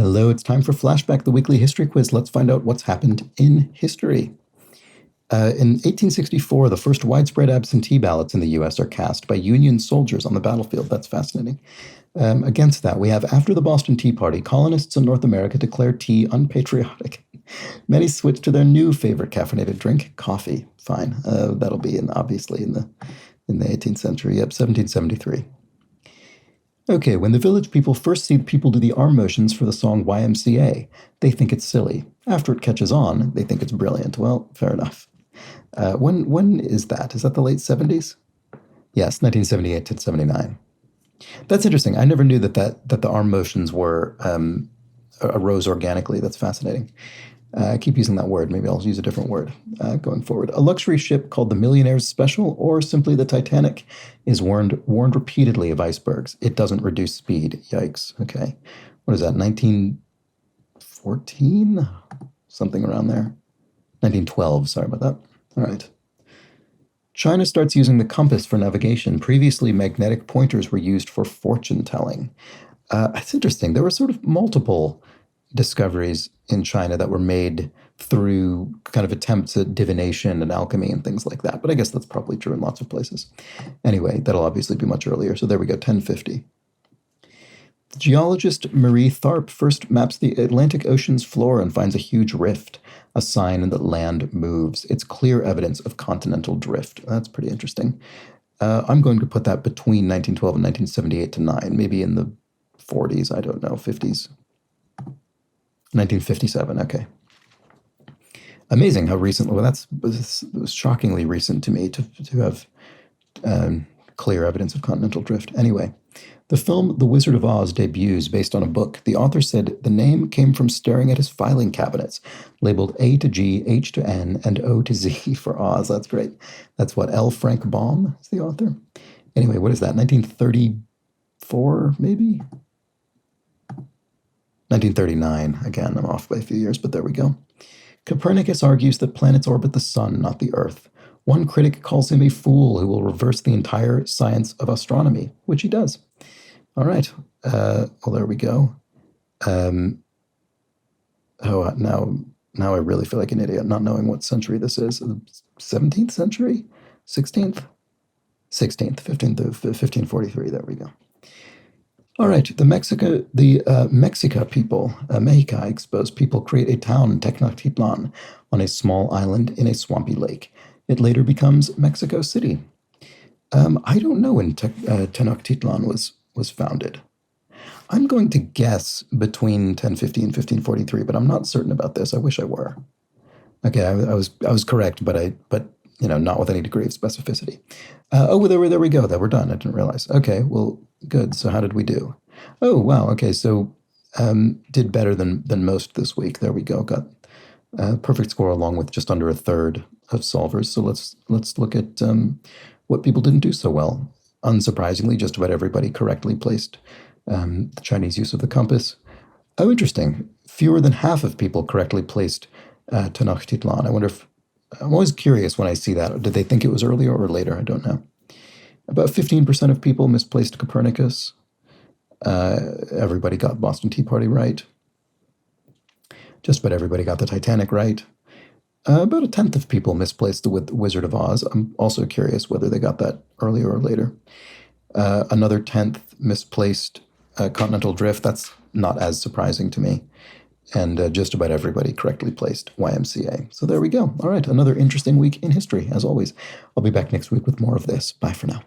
Hello, it's time for Flashback, the weekly history quiz. Let's find out what's happened in history. In 1864, the first widespread absentee ballots in the U.S. are cast by Union soldiers on the battlefield. That's fascinating. Against that, we have after the Boston Tea Party, colonists in North America declared tea unpatriotic. Many switched to their new favorite caffeinated drink, coffee. Fine, that'll be obviously in the 18th century. Yep, 1773. Okay, when the village people first see people do the arm motions for the song YMCA, they think it's silly. After it catches on, they think it's brilliant. Well, fair enough. When is that? Is that the late 70s? Yes, 1978 to 79. That's interesting. I never knew that the arm motions were arose organically. That's fascinating. I keep using that word. Maybe I'll use a different word going forward. A luxury ship called the Millionaire's Special, or simply the Titanic, is warned repeatedly of icebergs. It doesn't reduce speed. Yikes. Okay. What is that, 1914? Something around there. 1912, sorry about that. All right. China starts using the compass for navigation. Previously, magnetic pointers were used for fortune telling. It's interesting. There were sort of multiple discoveries in China that were made through kind of attempts at divination and alchemy and things like that. But I guess that's probably true in lots of places. Anyway, that'll obviously be much earlier. So there we go, 1050. The geologist Marie Tharp first maps the Atlantic Ocean's floor and finds a huge rift, a sign that land moves. It's clear evidence of continental drift. That's pretty interesting. I'm going to put that between 1912 and 1978 to 9, maybe in the 40s, I don't know, 50s. 1957, okay. Amazing how recently, well, it was shockingly recent to me to have clear evidence of continental drift. Anyway, the film The Wizard of Oz debuts based on a book. The author said the name came from staring at his filing cabinets, labeled A to G, H to N, and O to Z for Oz. That's great. That's what, L. Frank Baum is the author? Anyway, what is that, 1934, maybe? 1939. Again, I'm off by a few years, but there we go. Copernicus argues that planets orbit the sun, not the Earth. One critic calls him a fool who will reverse the entire science of astronomy, which he does. All right. Well, there we go. Now I really feel like an idiot not knowing what century this is. 17th century? 16th? 16th, 1543. There we go. All right, the Mexica people, Mexica exposed people create a town, Tenochtitlan, on a small island in a swampy lake. It later becomes Mexico City. I don't know when Tenochtitlan was founded. I'm going to guess between 1050 and 1543, but I'm not certain about this. I wish I were. Okay, I was correct, but not with any degree of specificity. There we go. That we're done. I didn't realize. Okay, well, good. So how did we do? Oh, wow. Okay, so did better than most this week. There we go. Got a perfect score along with just under a third of solvers. So let's look at what people didn't do so well. Unsurprisingly, just about everybody correctly placed the Chinese use of the compass. Oh, interesting. Fewer than half of people correctly placed Tenochtitlan. I wonder if I'm always curious when I see that. Did they think it was earlier or later? I don't know. About 15% of people misplaced Copernicus. Everybody got Boston Tea Party right. Just about everybody got the Titanic right. About a tenth of people misplaced the Wizard of Oz. I'm also curious whether they got that earlier or later. Another tenth misplaced continental drift. That's not as surprising to me. And just about everybody correctly placed YMCA. So there we go. All right, another interesting week in history, as always. I'll be back next week with more of this. Bye for now.